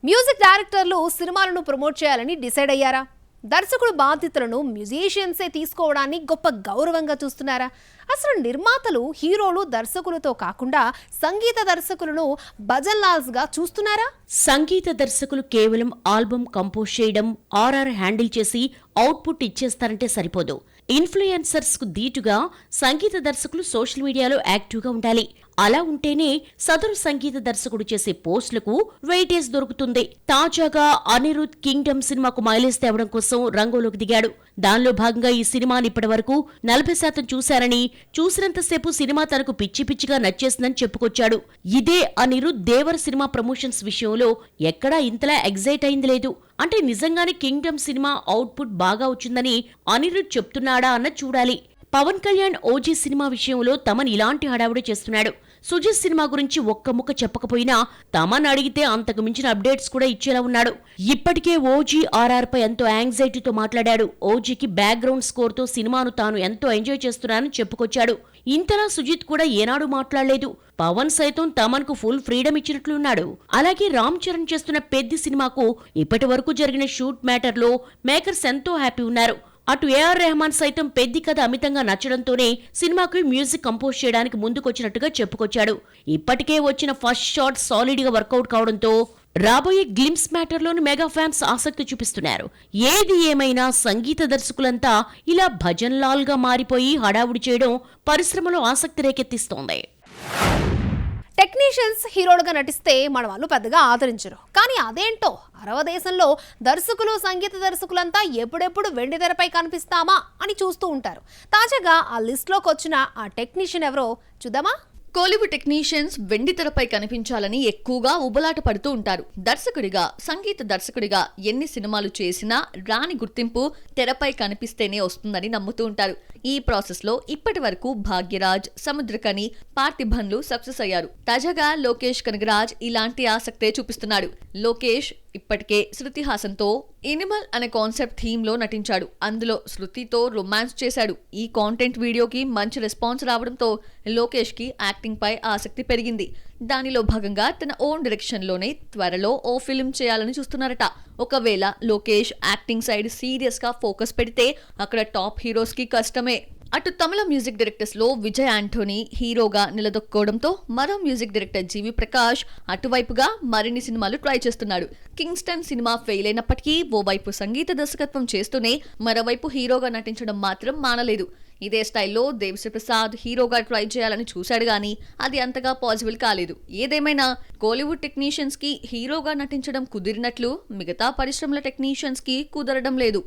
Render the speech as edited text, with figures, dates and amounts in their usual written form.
Music డైరెక్టర్లు సినిమాలను promote చేయాలని డిసైడ్ అయ్యారా? దర్శకుడు బాధ్యతలను మ్యూజిషియన్సే తీసుకోవడాన్ని గొప్ప గౌరవంగా చూస్తున్నారా? అసలు నిర్మాతలు హీరోలు దర్శకులతో కాకుండా సంగీత దర్శకులను భజన్ లాల్స్ గా చూస్తున్నారా? సంగీత దర్శకులు కేవలం ఆల్బమ్ కంపోజ్ చేయడం, ఆర్ఆర్ హ్యాండిల్ చేసి అవుట్పుట్ ఇచ్చేస్తారంటే సరిపోదు. ఇన్ఫ్లుయెన్సర్స్ కు దీటుగా సంగీత దర్శకులు సోషల్ మీడియాలో యాక్టివ్గా ఉండాలి. అలా ఉంటేనే సదరు సంగీత దర్శకుడు చేసే పోస్టులకు వెయిటేజ్ దొరుకుతుంది. తాజాగా అనిరుద్ కింగ్డమ్ సినిమాకు మైలేజ్ తేవడం కోసం రంగంలోకి దిగాడు. దానిలో భాగంగా ఈ సినిమాని ఇప్పటి వరకు 40% చూశారని, చూసినంతసేపు సినిమా తనకు పిచ్చి పిచ్చిగా నచ్చేసిందని చెప్పుకొచ్చాడు. ఇదే అనిరుద్ దేవర్ సినిమా ప్రమోషన్స్ విషయంలో ఎక్కడా ఇంతలా ఎగ్జైట్ అయింది లేదు. అంటే నిజంగానే కింగ్డమ్ సినిమా అవుట్పుట్ బాగా వచ్చిందని అనిరుద్ చెప్తున్నాడా అన్న చూడాలి. పవన్ కళ్యాణ్ ఓజీ సినిమా విషయంలో తమన్ ఇలాంటి హడావుడి చేస్తున్నాడు. సుజిత్ సినిమా గురించి ఒక్క ముక్క చెప్పకపోయినా తమన్ అడిగితే అంతకు మించిన అప్డేట్స్ కూడా ఇచ్చేలా ఉన్నాడు. ఇప్పటికే ఓజీ ఆర్ఆర్ పై ఎంతో యాంగ్జైటీతో మాట్లాడాడు. ఓజీకి బ్యాక్గ్రౌండ్ స్కోర్ తో సినిమాను తాను ఎంతో ఎంజాయ్ చేస్తున్నానని చెప్పుకొచ్చాడు. ఇంతలా సుజిత్ కూడా ఏనాడు మాట్లాడలేదు. పవన్ సైతం తమన్కు ఫుల్ ఫ్రీడమ్ ఇచ్చినట్లున్నాడు. అలాగే రామ్ చరణ్ చేస్తున్న పెద్ది సినిమాకు ఇప్పటి వరకు జరిగిన షూట్ మ్యాటర్లో మేకర్స్ ఎంతో హ్యాపీ ఉన్నారు. అటు ఏఆర్ రెహమాన్ సైతం పెద్ది కథ అమితంగా నచ్చడంతోనే సినిమాకు మ్యూజిక్ కంపోజ్ చేయడానికి ముందుకొచ్చినట్టుగా చెప్పుకొచ్చాడు. ఇప్పటికే వచ్చిన ఫస్ట్ షాట్ సాలిడ్ గా వర్కౌట్ కావడంతో రాబోయే గ్లిమ్స్ మ్యాటర్లోని మెగా ఫ్యాన్స్ ఆసక్తి చూపిస్తున్నారు. ఏది ఏమైనా సంగీత దర్శకులంతా ఇలా భజన్ లాల్ గా మారిపోయి హడావుడి చేయడం పరిశ్రమలో ఆసక్తి రేకెత్తిస్తోంది. టెక్నీషియన్స్ హీరోలుగా నటిస్తే మన వాళ్ళు పెద్దగా ఆదరించరు. కానీ అదేంటో అరవ దేశంలో దర్శకులు, సంగీత దర్శకులంతా ఎప్పుడెప్పుడు వెండి తెరపై కనిపిస్తామా అని చూస్తూ ఉంటారు. తాజాగా ఆ లిస్ట్లోకి వచ్చిన ఆ టెక్నీషియన్ ఎవరో చూద్దామా? కోలీవుడ్ టెక్నీషియన్స్ వెండి తెరపై కనిపించాలని ఎక్కువగా ఉబలాట పడుతూ ఉంటారు. దర్శకుడిగా, సంగీత దర్శకుడిగా ఎన్ని సినిమాలు చేసినా రాని గుర్తింపు తెరపై కనిపిస్తేనే వస్తుందని నమ్ముతూ ఉంటారు. ఈ ప్రాసెస్ లో ఇప్పటి వరకు భాగ్యరాజ్, సముద్రకని, పార్థిబన్లు సక్సెస్ అయ్యారు. తాజాగా లోకేష్ కనగరాజ్ ఇలాంటి ఆసక్తే చూపిస్తున్నాడు. లోకేష్ ఇప్పటికే శృతి హాసన్తో ఎనిమల్ అనే కాన్సెప్ట్ థీమ్ లో నటించాడు. అందులో శృతితో రొమాన్స్ చేశాడు. ఈ కాంటెంట్ వీడియోకి మంచి రెస్పాన్స్ రావడంతో లోకేష్ కి యాక్టింగ్ పై ఆసక్తి పెరిగింది. దానిలో భాగంగా తన ఓన్ డైరెక్షన్ లోనే త్వరలో ఓ ఫిల్మ్ చేయాలని చూస్తున్నారట. ఒకవేళ లోకేష్ యాక్టింగ్ సైడ్ సీరియస్ గా ఫోకస్ పెడితే అక్కడ టాప్ హీరోస్ కి కష్టమే. అటు తమిళ మ్యూజిక్ డైరెక్టర్స్ లో విజయ్ ఆంటోనీ హీరోగా నిలదొక్కోవడంతో మరో మ్యూజిక్ డైరెక్టర్ జీవి ప్రకాష్ అటువైపుగా మరిన్ని సినిమాలు ట్రై చేస్తున్నాడు. కింగ్స్టన్ సినిమా ఫెయిల్ అయినప్పటికీ ఓవైపు సంగీత దర్శకత్వం చేస్తూనే మరోవైపు హీరోగా నటించడం మాత్రం మానలేదు. ఇదే స్టైల్లో దేవిశ్రీ ప్రసాద్ హీరోగా ట్రై చేయాలని చూశాడు గానీ అది అంతగా పాసిబుల్ కాలేదు. ఏదేమైనా కోలీవుడ్ టెక్నీషియన్స్ కి హీరోగా నటించడం కుదిరినట్లు మిగతా పరిశ్రమల టెక్నీషియన్స్ కి కుదరడం లేదు.